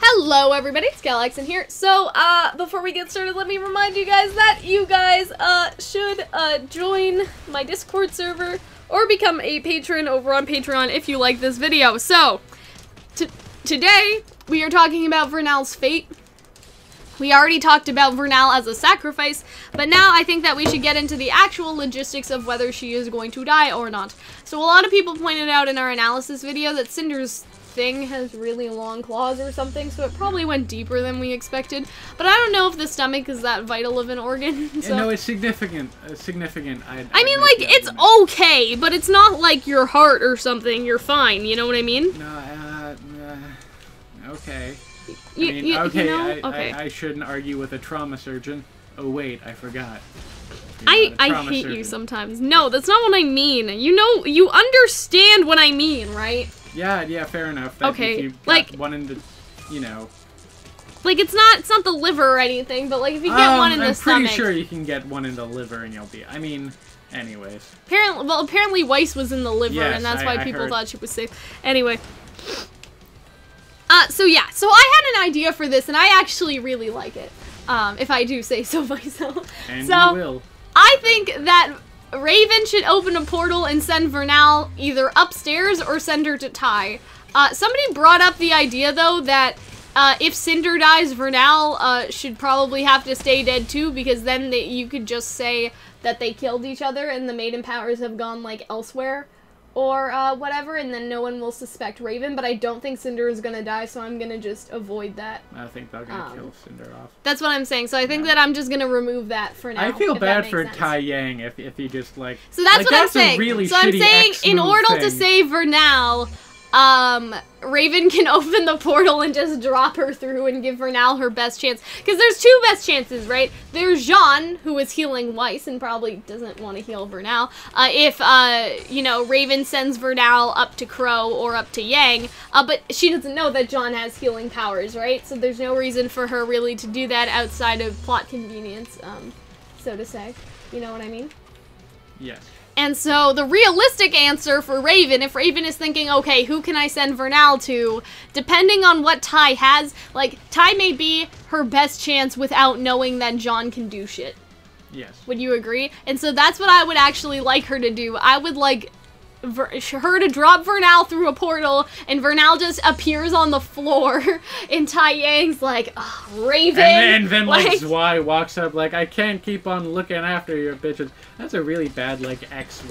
Hello everybody, it's Calxiyn here. So, before we get started, let me remind you guys that you guys, should, join my Discord server or become a patron over on Patreon if you like this video. So, today, we are talking about Vernal's fate. We already talked about Vernal as a sacrifice, but now I think that we should get into the actual logistics of whether she is going to die or not. So, a lot of people pointed out in our analysis video that Cinder's thing has really long claws or something, so it probably went deeper than we expected. But I don't know if the stomach is that vital of an organ. So. Yeah, no, it's significant. Significant. I mean, like, it's okay, but it's not like your heart or something. You're fine. You know what I mean? No, okay. Okay. I shouldn't argue with a trauma surgeon. Oh wait, I forgot. I hate you sometimes. No, that's not what I mean. You know, you understand what I mean, right? Yeah, fair enough. That okay, if you like one in the, you know. Like it's not the liver or anything, but like if you get one in the stomach. I'm pretty sure you can get one in the liver and you'll be. I mean, anyways. Apparently Weiss was in the liver, yes, and that's why people heard. thought she was safe. Anyway. So yeah, so I had an idea for this, and I actually really like it. If I do say so myself. And so, you will. I think that Raven should open a portal and send Vernal either upstairs or send her to Ty. Somebody brought up the idea, though, that if Cinder dies, Vernal should probably have to stay dead, too, because then you could just say that they killed each other and the Maiden powers have gone, like, elsewhere or whatever, and then no one will suspect Raven, but I don't think Cinder is gonna die, so I'm gonna just avoid that. I think they're gonna kill Cinder off. That's what I'm saying, so I think that I'm just gonna remove that for now. I feel bad for Tai Yang if he just, like... So that's like, what I'm saying. Really so I'm saying, in order to save Vernal, Raven can open the portal and just drop her through and give Vernal her best chance. Because there's two best chances, right? There's Jean, who is healing Weiss and probably doesn't want to heal Vernal. If, you know, Raven sends Vernal up to Crow or up to Yang, but she doesn't know that Jean has healing powers, right? So there's no reason for her really to do that outside of plot convenience, so to say. You know what I mean? Yes. And so the realistic answer for Raven, if Raven is thinking, okay, who can I send Vernal to, depending on what Ty has, like, Ty may be her best chance without knowing that Jean can do shit. Yes. Would you agree? And so that's what I would actually like her to do. I would like her to drop Vernal through a portal, and Vernal just appears on the floor, and Tai Yang's like, oh, Raven! And then like, Zwei walks up like, I can't keep on looking after your bitches. That's a really bad, like, ex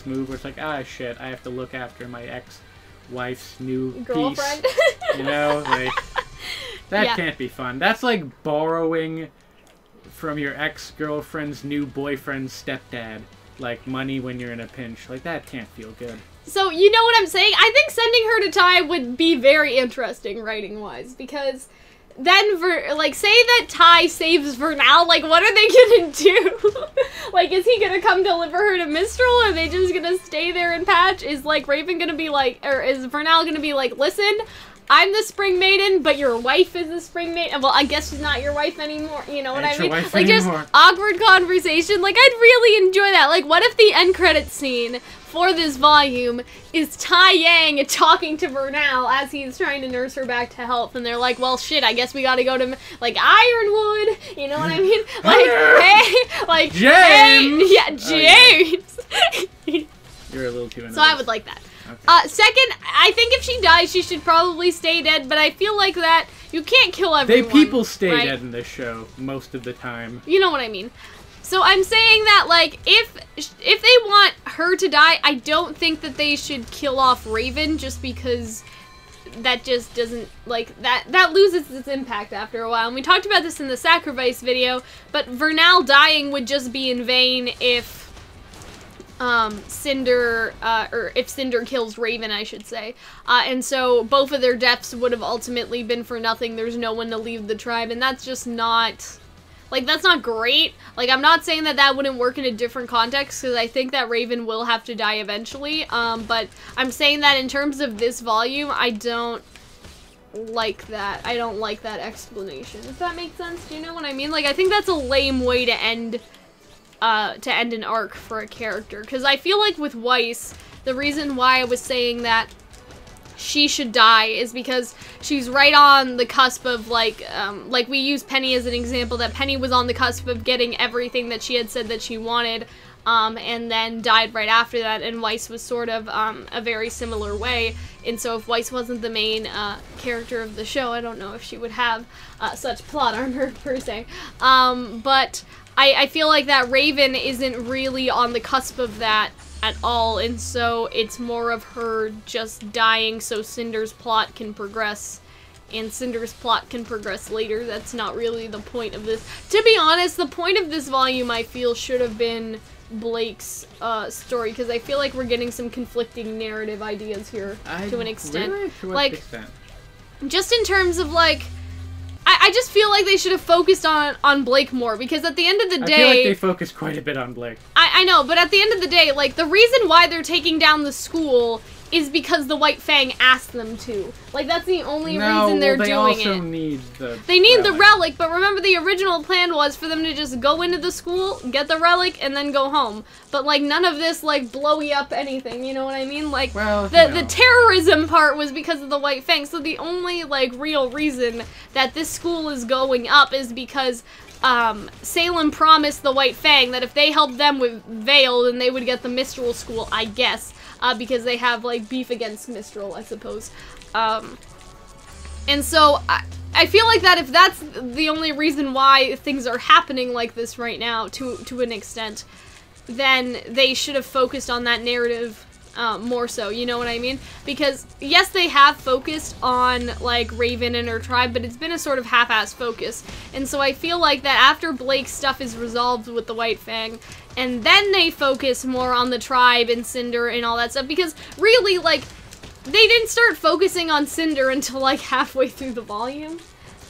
move, where it's like, ah, shit, I have to look after my ex-wife's new girlfriend. Piece. You know, like, that can't be fun. That's like borrowing from your ex-girlfriend's new boyfriend's stepdad. Like, money when you're in a pinch. Like, that can't feel good. So, you know what I'm saying? I think sending her to Ty would be very interesting, writing-wise, because then, say that Ty saves Vernal, like, what are they gonna do? Like, is he gonna come deliver her to Mistral, or are they just gonna stay there and patch? Is, like, Raven gonna be like, or is Vernal gonna be like, listen, I'm the Spring Maiden, but your wife is the Spring Maiden. Well, I guess she's not your wife anymore. You know what I mean? Like, just awkward conversation. Like, I'd really enjoy that. Like, what if the end credit scene for this volume is Tai Yang talking to Vernal as he's trying to nurse her back to health, and they're like, well, shit, I guess we gotta go to, like, Ironwood. You know what I mean? Like, hey, like, James! Hey, yeah, James! Oh, yeah. You're a little too So I would like that. Okay. Second, I think if she dies, she should probably stay dead, but I feel like that you can't kill everyone. People stay dead in this show most of the time. You know what I mean. So I'm saying that, like, if they want her to die, I don't think that they should kill off Raven, just because that just doesn't, like, that loses its impact after a while. And we talked about this in the sacrifice video, but Vernal dying would just be in vain if Cinder, or if Cinder kills Raven, I should say. And so both of their deaths would have ultimately been for nothing. There's no one to leave the tribe, and that's just not, like, that's not great. Like, I'm not saying that that wouldn't work in a different context, because I think that Raven will have to die eventually, but I'm saying that in terms of this volume, I don't like that. I don't like that explanation. Does that make sense? Do you know what I mean? Like, I think that's a lame way to end an arc for a character. Because I feel like with Weiss, the reason why I was saying that she should die is because she's right on the cusp of, like we use Penny as an example, that Penny was on the cusp of getting everything that she had said that she wanted, and then died right after that, and Weiss was sort of a very similar way. And so if Weiss wasn't the main character of the show, I don't know if she would have such plot armor, per se. But I feel like that Raven isn't really on the cusp of that at all, and so it's more of her just dying so Cinder's plot can progress, and Cinder's plot can progress later. That's not really the point of this. To be honest, the point of this volume, I feel, should have been Blake's story, because I feel like we're getting some conflicting narrative ideas here to an extent. Really? To what like, extent? Just in terms of, like, I just feel like they should have focused on Blake more, because at the end of the day... I feel like they focus quite a bit on Blake. I know, but at the end of the day, like, the reason why they're taking down the school is because the White Fang asked them to. Like, that's the only reason they're doing it. They also need the They need relic. the relic, but remember the original plan was for them to just go into the school, get the relic, and then go home. But, like, none of this, like, blowy up anything, you know what I mean? Like, well, the terrorism part was because of the White Fang, so the only, like, real reason that this school is going up is because Salem promised the White Fang that if they helped them with Vale, then they would get the Mistral school, I guess. Because they have, like, beef against Mistral, I suppose. And so, I feel like that if that's the only reason why things are happening like this right now, to an extent, then they should have focused on that narrative more so, you know what I mean? Because, yes, they have focused on, like, Raven and her tribe, but it's been a sort of half-assed focus. And so I feel like that after Blake's stuff is resolved with the White Fang, and then they focus more on the tribe and Cinder and all that stuff, because really, like, they didn't start focusing on Cinder until, like, halfway through the volume.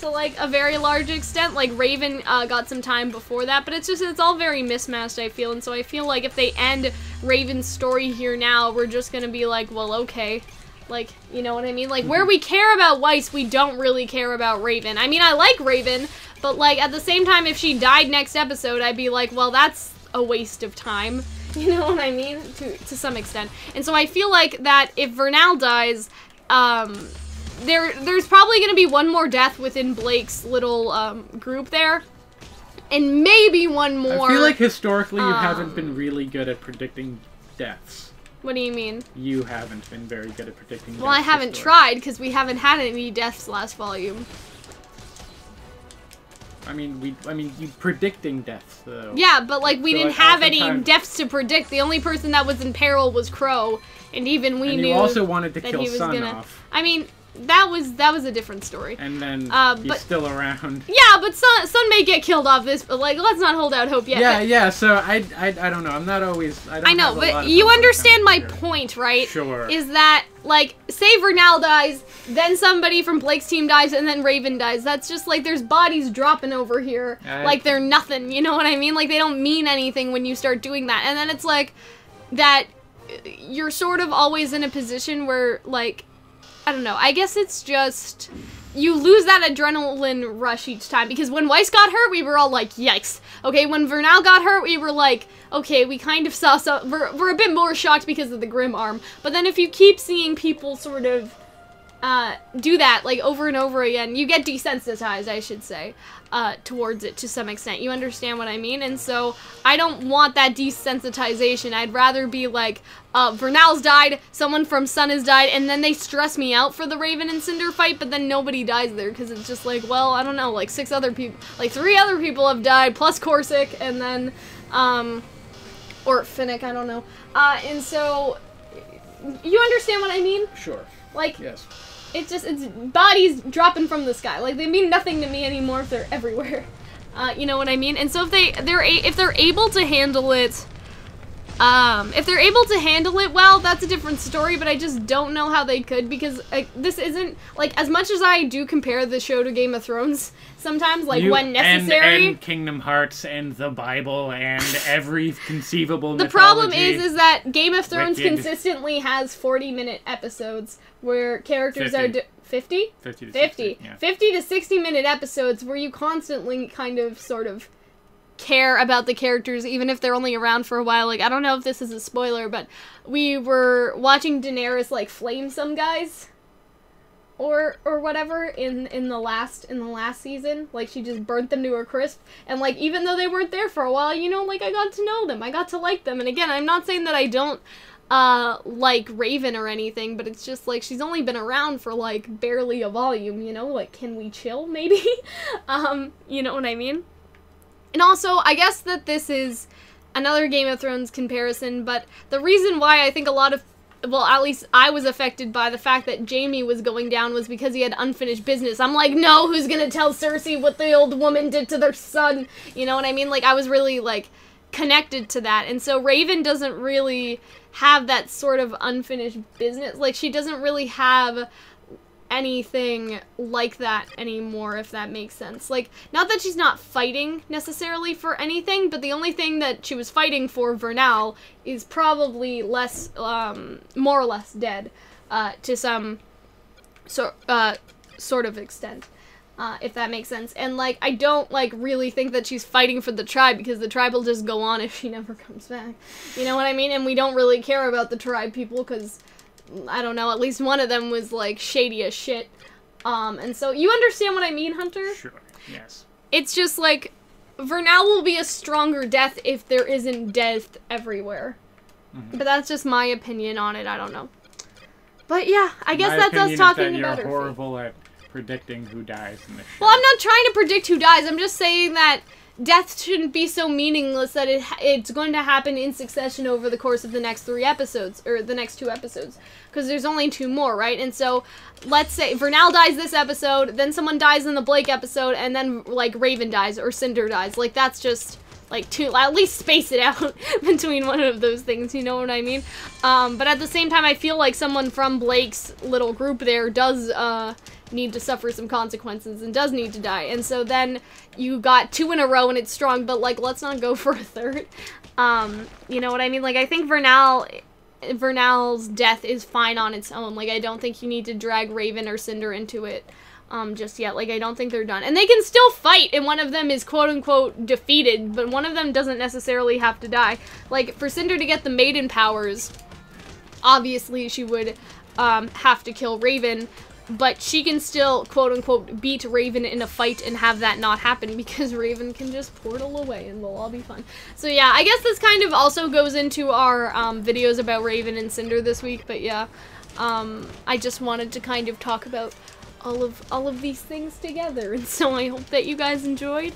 To, like, a very large extent. Like, Raven got some time before that, but it's all very mismatched, I feel, and so I feel like if they end Raven's story here now, we're just gonna be like, well, okay. Like, you know what I mean? Like, where we care about Weiss, we don't really care about Raven. I mean, I like Raven, but, like, at the same time, if she died next episode, I'd be like, well, that's a waste of time. You know what I mean? To some extent. And so I feel like that if Vernal dies, there's probably going to be one more death within Blake's little group there, and maybe one more. I feel like historically you haven't been really good at predicting deaths. What do you mean? You haven't been very good at predicting deaths. Well, I haven't tried, because we haven't had any deaths last volume. I mean, you predicting deaths, though. Yeah, but, like, we didn't have any oftentimes... deaths to predict. The only person that was in peril was Crow, and even we knew you also wanted to that kill he was Sun gonna... off. I mean... That was a different story. And then he's but, still around. Yeah, but Sun may get killed off this, but, like, let's not hold out hope yet. Yeah, but, yeah, so I don't know. I'm not always... I know, but you understand my point, right? Sure. Is that, like, say Vernal dies, then somebody from Blake's team dies, and then Raven dies. That's just, like, there's bodies dropping over here. Like, they're nothing, you know what I mean? Like, they don't mean anything when you start doing that. And then it's, like, that you're sort of always in a position where, like... I don't know, I guess it's just, you lose that adrenaline rush each time, because when Weiss got hurt, we were all like, yikes. Okay, when Vernal got hurt, we were like, okay, we kind of saw some, we're a bit more shocked because of the Grim arm. But then if you keep seeing people sort of do that, like, over and over again, you get desensitized, I should say, towards it to some extent. You understand what I mean? And so, I don't want that desensitization. I'd rather be like, Vernal's died, someone from Sun has died, and then they stress me out for the Raven and Cinder fight, but then nobody dies there, because it's just like, well, I don't know, like, 6 other people, like, 3 other people have died, plus Corsic, and then, or Finnick, I don't know. And so, you understand what I mean? Sure. Like, yes. It's bodies dropping from the sky. Like, they mean nothing to me anymore if they're everywhere. You know what I mean? And so if they're able to handle it, well, that's a different story, but I just don't know how they could, because, like, this isn't, like, as much as I do compare the show to Game of Thrones sometimes, like, when necessary. And Kingdom Hearts and the Bible and every conceivable The problem is that Game of Thrones consistently has 40-minute episodes where characters 50. Are... 50? 50 to 50. 60, yeah. 50 to 60-minute episodes where you constantly kind of, sort of, care about the characters, even if they're only around for a while. Like, I don't know if this is a spoiler, but we were watching Daenerys, like, flame some guys. or whatever in the last season. Like, she just burnt them to a crisp, and like, even though they weren't there for a while, you know, like, I got to know them, I got to like them. And again, I'm not saying that I don't like Raven or anything, but it's just like, she's only been around for like barely a volume, you know, like, can we chill maybe? You know what I mean? And also, I guess that this is another Game of Thrones comparison, but the reason why I think a lot of, well, at least I was affected by the fact that Jaime was going down was because he had unfinished business. I'm like, no, who's gonna tell Cersei what the old woman did to their son? You know what I mean? Like, I was really, like, connected to that. And so Raven doesn't really have that sort of unfinished business. Like, she doesn't really have anything like that anymore, if that makes sense. Like, not that she's not fighting necessarily for anything, but the only thing that she was fighting for, Vernal, is probably less, more or less dead, to some sort of extent, if that makes sense. And, like, I don't, like, really think that she's fighting for the tribe, because the tribe will just go on if she never comes back. You know what I mean? And we don't really care about the tribe people, because I don't know, at least one of them was, like, shady as shit. And so, you understand what I mean, Hunter? Sure, yes. It's just, like, Vernal will be a stronger death if there isn't death everywhere. Mm-hmm. But that's just my opinion on it, I don't know. But yeah, I guess that's us talking about her. You're horrible at predicting who dies in this show. Well, I'm not trying to predict who dies, I'm just saying that death shouldn't be so meaningless that it's going to happen in succession over the course of the next 3 episodes, or the next 2 episodes, because there's only 2 more, right? And so, let's say Vernal dies this episode, then someone dies in the Blake episode, and then, like, Raven dies, or Cinder dies. Like, that's just, like, 2, at least space it out between one of those things, you know what I mean? But at the same time, I feel like someone from Blake's little group there does, need to suffer some consequences and does need to die. And so then you got 2 in a row and it's strong, but, like, let's not go for a 3rd. You know what I mean? Like, I think Vernal's death is fine on its own. Like, I don't think you need to drag Raven or Cinder into it just yet. Like, I don't think they're done. And they can still fight, and one of them is quote-unquote defeated, but one of them doesn't necessarily have to die. Like, for Cinder to get the maiden powers, obviously she would have to kill Raven, but she can still, quote-unquote, beat Raven in a fight and have that not happen, because Raven can just portal away and they'll all be fine. So yeah, I guess this kind of also goes into our videos about Raven and Cinder this week, but yeah, I just wanted to kind of talk about all of these things together, and so I hope that you guys enjoyed.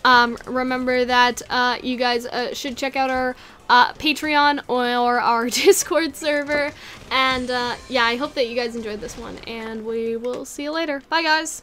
Remember that you guys should check out our Patreon or our Discord server, and yeah, I hope that you guys enjoyed this one, and we will see you later. Bye, guys!